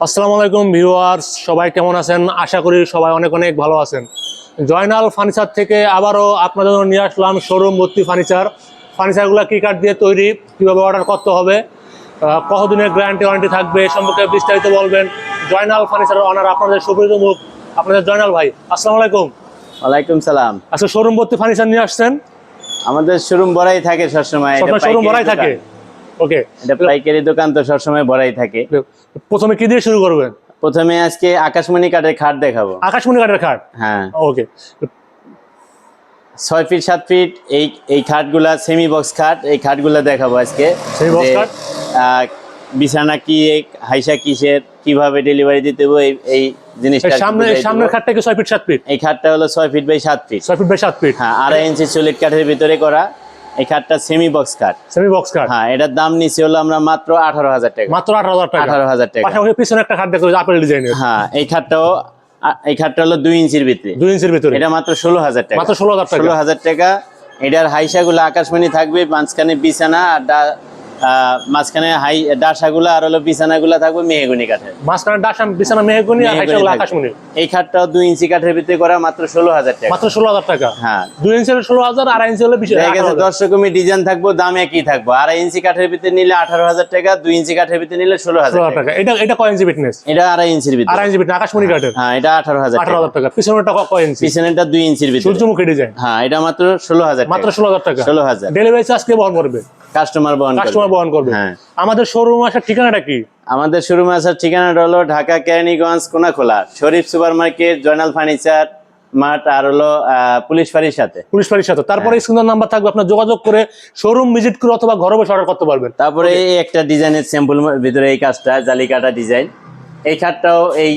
আসসালামু আলাইকুম ভিউয়ার্স, সবাই কেমন আছেন? আশা করি সবাই অনেক অনেক ভালো আছেন। জয়নাল ফার্নিচার থেকে আবারও আপনাদের জন্য নিয়ে আসলাম শোরুম ভর্তি ফার্নিচারগুলো কী কাঠ দিয়ে তৈরি, কীভাবে অর্ডার করতে হবে, কতদিনের গ্যারান্টি ওয়ারেন্টি থাকবে সম্পর্কে বিস্তারিত বলবেন জয়নাল ফার্নিচারের অনার আপনাদের সুপরিচিত মুখ, আপনাদের জয়নাল ভাই। আসসালামু আলাইকুম। ওয়ালাইকুম সালাম। আচ্ছা, শোরুম ভর্তি ফার্নিচার নিয়ে আসছেন? আমাদের শোরুম ভরাই থাকে সবসময়। শোরুম ভরাই থাকে? ওকে, এটা পাইকারি দোকান তো সবসময় ভরাই থাকে। প্রথমে কি দিয়ে শুরু করবেন? প্রথমে আজকে আকাশমণি কাঠের খাট দেখাবো। আকাশমণি কাঠের খাট? হ্যাঁ। ওকে। 6 ফিট 7 ফিট এই খাটগুলা সেমি বক্স খাট। এই খাটগুলা দেখাবো আজকে। সেমি বক্স খাট? বিছানা কি হাইসা কিসের, কিভাবে ডেলিভারি দিতে হবে এই জিনিসটা। সামনের খাটটা কি 6 ফিট 7 ফিট? এই খাটটা হলো 6 feet by 7 feet. 6 feet by 7 feet. হ্যাঁ, 2.5 ইঞ্চি সলিড কাঠের ভিতরে করা এই খাটটা সেমি বক্স কাঠ। সেমি বক্স কাঠ? হ্যাঁ, এটার দাম নিচে হলো আমরা মাত্র 18,000 টাকা। মাত্র 18,000 টাকা? 18,000 টাকা। পাশাপাশি পিছনে একটা খাট দেখো, আপেল ডিজাইনের। হ্যাঁ, এই খাটটা হলো 2 ইঞ্চির ভিতরে। 2 ইঞ্চির ভিতরে? এটা মাত্র 16,000 টাকা। মাত্র 16,000 টাকা? 16,000 টাকা। এটার হাইসাগুলো আকাশমণি থাকবে, মাঝখানে বিছানা আর মাঝখানে ডাসাগুলো আর হলো বিছানাগুলো থাকবে মেহগনি কাঠের। মাঝখানে ডাসা বিছানা মেহগনি আর হাইসাগুলো আকাশমণি। এই খাটটাও 2 ইঞ্চি কাঠের ভিতরে করা, মাত্র 16,000 টাকা। মাত্র 16,000 টাকা? হ্যাঁ। 2 ইঞ্চি হলে 16,000, 2.5 ইঞ্চি হলে 20,000। দর্শকমি ডিজাইন থাকবো, দাম একই থাকবো। 2.5 ইঞ্চি কাঠের ভিতরে নিলে 18,000 টাকা, 2 ইঞ্চি কাঠের ভিতরে নিলে 16,000 টাকা। এটা কয় ইঞ্চি ফিটনেস? এটা 2.5 ইঞ্চির ভিতরে। 2.5 ইঞ্চি ফিটনেস আকাশমণি কাঠের? হ্যাঁ, এটা 18,000 টাকা। পিছনেরটা কয় ইঞ্চি? পিছনেরটা 2 ইঞ্চির ভিতরে সূর্যমুখী ডিজাইন। হ্যাঁ, এটা মাত্র 16,000 মাত্র 16,000 টাকা? 16,000। ডেলিভারি চার্জ কে বহন করবে? কাস্টমার বহন করবে। হ্যাঁ। আমাদের শোরুম আসার ঠিকানাটা কি? আমাদের শোরুমে আসার ঠিকানাটা হলো Dhaka Keraniganj Konakhola Sharif super market, Joynal furniture mart, আর হলো পুলিশ ফাঁড়ির সাথে। তারপরে স্ক্রিনের নাম্বার থাকবে, আপনার যোগাযোগ করে শোরুম ভিজিট করে অথবা ঘরে বসে অর্ডার করতে পারবেন। তারপরে এই একটা ডিজাইনের স্যাম্পল ভিতরে এই কাজটা জালি কাটা ডিজাইন। এই খাটটাও এই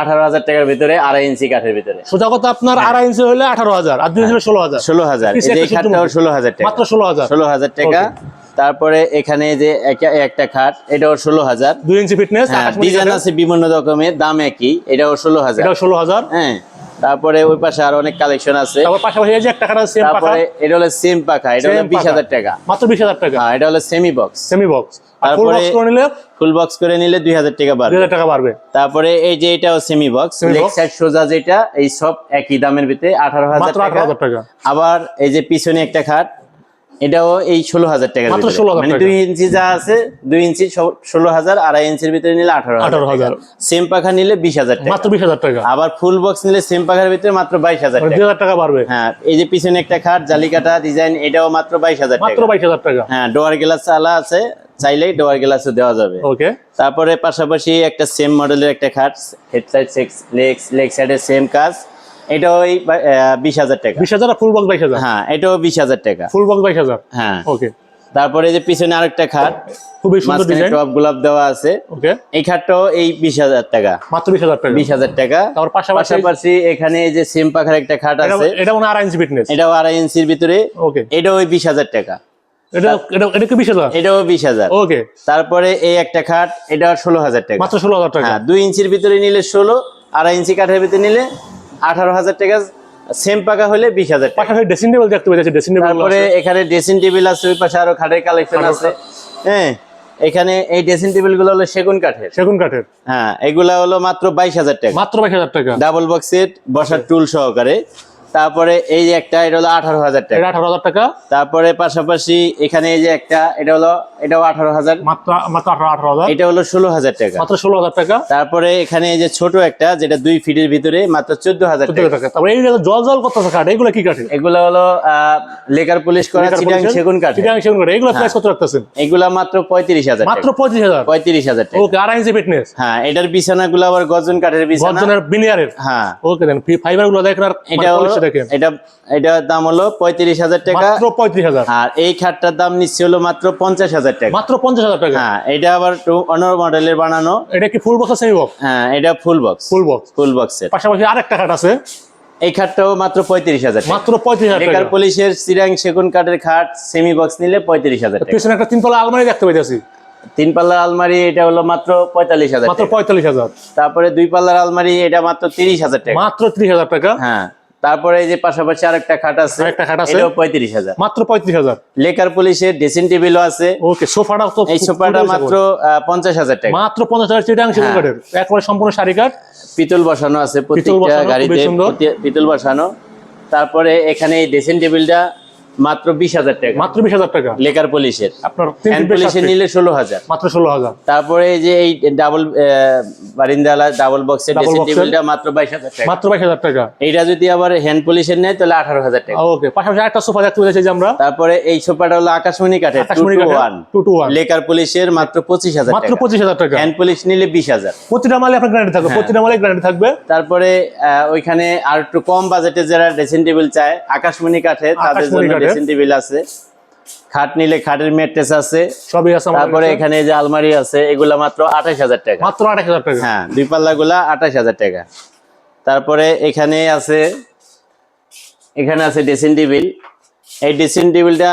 18,000 টাকার ভিতরে, 2.5 ইঞ্চি কাঠের ভিতরে। সোজা কথা, আপনার 2.5 ইঞ্চি হলে 18,000 আর 2 ইঞ্চি হলে 16,000। 16,000। এই খাটটাও 16,000 টাকা। মাত্র 16,000 টাকা। তারপরে এখানে যে একটা খাট, এটাও 16,000। 2 ইঞ্চি ফিটনেস, ডিজাইন আছে বিভিন্ন রকমের, দাম একই। এটাও 16,000। এটাও 16,000। হ্যাঁ। তারপরে ওই পাশে আরো অনেক কালেকশন আছে। তারপর পাশাপাশি এই যে একটা খাট আছে সেম পাখা। তারপরে এটা হলো সেম পাখা, এটা হলো 20,000 টাকা। মাত্র 20,000 টাকা? হ্যাঁ, এটা হলো সেমি বক্স। আর ফুল বক্স করে নিলে? ফুল বক্স করে নিলে 2,000 টাকা বাড়বে। 2,000 টাকা বাড়বে। তারপরে এই যে এটাও সেমি বক্স, লেগ সাইড সোজা, যেটা এই সব একই দামের ভিতরে 18,000 টাকা। আবার এই যে পিছনে একটা খাট, এটাও এই 16,000 টাকা। মাত্র 16,000 মানে 2 ইঞ্চি যা আছে, 2 ইঞ্চি 16,000, 2.5 ইঞ্চির ভিতরে নিলে 18,000। সেম পাখা নিলে 20,000 টাকা। মাত্র 20,000 টাকা। আবার ফুল বক্স নিলে সেম পাখার ভিতরে মাত্র 22,000 টাকা। 2,000 টাকা বাড়বে। হ্যাঁ, এই যে পিছনে একটা খাট জালিকাটা ডিজাইন, এটাও মাত্র 22,000 টাকা। মাত্র 22,000 টাকা। হ্যাঁ, ডোয়ার গ্লাস আলা আছে, চাইলেই ডোয়ার গ্লাসও দেওয়া যাবে। ওকে। তারপরে পাশাপাশি একটা সেম মডেলের একটা খাট, হেড সাইড লেগ সাইডের সেম কাজ, এটাও 20,000 টাকা। 20,000 আর ফুল বক্স 22,000? হ্যাঁ, এটাও 20,000 টাকা। Full box 22,000? হ্যাঁ। ওকে। তারপরে যে পিছনে আরেকটা খাট, খুবই সুন্দর ডিজাইন, টপ গোলাপ দেওয়া আছে। ওকে। এই খাটটাও এই 20,000 টাকা। মাত্র 20,000 টাকা? 20,000 টাকা। তারপর পাশাপাশি এখানে এই যে সেম পাখার একটা খাট আছে, এটা 2.5 ইঞ্চি ফিটনেস? এটাও 2.5 ইঞ্চির ভিতরে। ওকে। এটাও 20,000 টাকা। এটা কি 20,000? এটাও 20,000। ওকে। তারপরে এই একটা খাট, এটাও 16,000 টাকা। মাত্র 16,000 টাকা? হ্যাঁ, 2 ইঞ্চির ভিতরে নিলে 16, 2.5 ইঞ্চি কাঠের ভিতরে নিলে 18,000 টাকা। সেম পাকা হলে 20,000 টাকা। পাশাপাশি ড্রেসিং টেবিল দেখতে পাচ্ছি, ড্রেসিং টেবিল। তারপরে এখানে ড্রেসিং টেবিল আছে, ওই পাশে আরো খাটের কালেকশন আছে। হ্যাঁ, এখানে এই ড্রেসিং টেবিল গুলো হলো সেগুন কাঠের। হ্যাঁ, এগুলা হলো মাত্র 22,000 টাকা। মাত্র 22,000 টাকা? ডাবল বক্স সেট, বসার টুল সহকারে। তারপরে এই যে একটা, এটা হলো 18,000 টাকা। 18,000 টাকা। তারপরে পাশাপাশি এখানে এই যে একটা, এটাও 18,000। মাত্র 18,000? এটা হলো 16,000 টাকা। মাত্র 16,000 টাকা। তারপরে এখানে এই যে ছোট একটা, যেটা 2 ফিটের ভিতরে, মাত্র 14,000 টাকা। তারপরে এই যে জল করতেছে কাঠ, এগুলো কি কাঠের? এগুলো হলো লেকার পলিশ করা চিটাং সেগুন কাঠ। এগুলো প্রাইস কত রাখতেছেন? এগুলা মাত্র 35,000 টাকা। মাত্র 35,000 টাকা? ওকে। 2.5 ইঞ্চি ফিটনেস? হ্যাঁ, এটার বিছানাগুলো আবার গর্জন কাঠের বিছানা, গর্জনের বিনিয়ারের। হ্যাঁ। ওকে, দেন ফাইবার গুলো দেখেন। আর এটার দাম হলো 35,000 টাকা। মাত্র 35,000? আর এই খাটটার দাম নিচ্ছে হলো মাত্র 50,000 টাকা। মাত্র 50,000 টাকা? হ্যাঁ, এটা আবার অন্য মডেলের বানানো। এটা কি ফুল বক্স সেমি বক্স? হ্যাঁ, এটা ফুল বক্সের। পাশাপাশি আরেকটা খাট আছে, এই খাটটাও মাত্র 35,000 টাকা। মাত্র 35,000 টাকা? লেকার পলিশের চিটাং সেগুন কাঠের খাট, সেমি বক্স নিলে 35,000 টাকা। পিছনে একটা 3 তলা আলমারি দেখতে পাইতেছি। 3 পাল্লার আলমারি, এটা হলো মাত্র 45,000 মাত্র টাকা। 45,000? তারপরে 2 পাল্লার আলমারি, এটা মাত্র 30,000 টাকা। মাত্র 30,000 টাকা? হ্যাঁ। তারপরে এই যে পাশাপাশি আরেকটা খাট আছে, আরেকটা খাট আছে। এটাও 35,000। মাত্র 35,000। লেকার পুলিশের ড্রেসিং টেবিলও আছে। ওকে, সোফাটা তো এই সোফাটা মাত্র 50,000 টাকা। মাত্র 50,000 চিটাং সেগুন হ্যাঁ। কাঠের, একবারে সম্পূর্ণ শাড়ি কাঠ। পিতল বসানো আছে প্রত্যেকটা বসানো, গাড়িতে, খুবই সুন্দর। পিতল বসানো। তারপরে এখানে এই ড্রেসিং টেবিলটা মাত্র 20,000 টাকা, মাত্র 20,000 টাকা। লেকার পুলিশের। আপনার হ্যান্ড পুলিশের নিলে 16,000। মাত্র 16,000। তারপরে এই যে এই ডাবল বারিন্দালা ডাবল বক্সের ড্রেসিং box-এর? টেবিলটা মাত্র 22,000 টাকা। মাত্র 22,000 টাকা। এইটা যদি আবার হ্যান্ড পুলিশের নেয় তাহলে 18,000 টাকা। ওকে, পাশাপাশি একটা সোফা দেখতে পেয়েছি যে আমরা। তারপরে এই সোফাটা হলো আকাশমণি কাঠের, 2 আকাশমণি to কাঠের, 1। 2 to 1। লেকার পুলিশের মাত্র 25,000 মাত্র টাকা। 25,000 টাকা। হ্যান্ড পুলিশ নিলে 20,000। প্রতিটা মালে আপনার গ্যারান্টি থাকবে, প্রতিটা মালে গ্যারান্টি থাকবে। তারপরে ওইখানে আর একটু কম বাজেটে যারা ড্রেসিং টেবিল চায় আকাশমণি কাঠের, তাদের আকাশমণি জন্য কাঠের। ড্রেসিং টেবিল আছে। খাট নিলে খাটের ম্যাট্রেস আছে, সবই আছে আমাদের তারপরে কাছে। এখানে এই যে আলমারি আছে, এগুলা মাত্র 28,000 টাকা। মাত্র 28,000 টাকা। হ্যাঁ, দুই পাল্লা গুলা 28,000 টাকা। তারপরে এখানে আছে ড্রেসিং টেবিল। এই ড্রেসিং টেবিলটা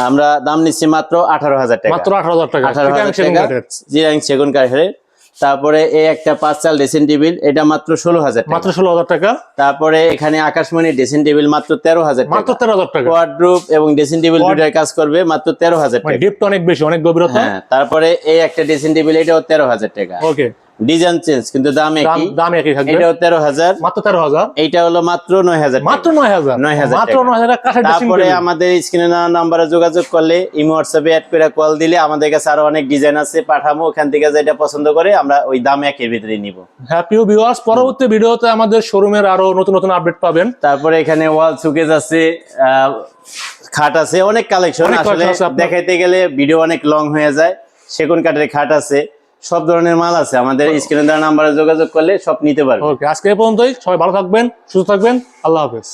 আমরা দাম নিচ্ছি মাত্র 18,000 টাকা। মাত্র 18,000 টাকা। 18,000 চিটাং সেগুন টাকা, কাঠের। জিরাং সেগুন কাঠের। তারপরে এই একটা 5 চাল ড্রেসিং টেবিল, এটা মাত্র 16,000 টাকা। মাত্র 16,000 টাকা। তারপরে এখানে আকাশমণি ড্রেসিং টেবিল মাত্র 13,000 মাত্র টাকা। 13,000 টাকা। ওয়ার্ডরোব এবং ড্রেসিং টেবিল দুটার কাজ করবে মাত্র 13,000 মানে টাকা। ডিপটা অনেক বেশি, অনেক গভীরতা। হ্যাঁ, তারপরে এই একটা ড্রেসিং টেবিল, এটাও 13,000 টাকা। ওকে, ডিজাইন চেঞ্জ কিন্তু দাম একই। দাম একই থাকবে। এটাও 13,000। মাত্র 13,000। এইটা হলো মাত্র 9,000 টাকা। মাত্র 9,000। 9,000 মাত্র টাকা। 9,000 টাকা কাঠের ড্রেসিং তারপরে টেবিল। আমাদের স্ক্রিনে দেওয়া নাম্বারে যোগাযোগ করলে ইমো হোয়াটসঅ্যাপে অ্যাড করে কল দিলে আমাদের কাছে আরো অনেক ডিজাইন আছে, পাঠাবো। ওখান থেকে যেটা পছন্দ করে আমরা ওই দাম একের ভিতরে নিব। হ্যাঁ প্রিয় ভিউয়ার্স, পরবর্তী ভিডিওতে আমাদের শোরুমের আরো নতুন নতুন আপডেট পাবেন। তারপরে এখানে ওয়াল সুকেজ আছে, খাট আছে, অনেক কালেকশন। অনেক আসলে collection আছে আপনার। দেখাইতে গেলে ভিডিও অনেক লং হয়ে যায়। সেগুন কাঠের খাট আছে, সব ধরনের মাল আছে। আমাদের স্ক্রিনে দেওয়া নাম্বারে যোগাযোগ করলে সব নিতে পারবে। ওকে, আজকে এই পর্যন্তই। সবাই ভালো থাকবেন, সুস্থ থাকবেন। আল্লাহ হাফেজ।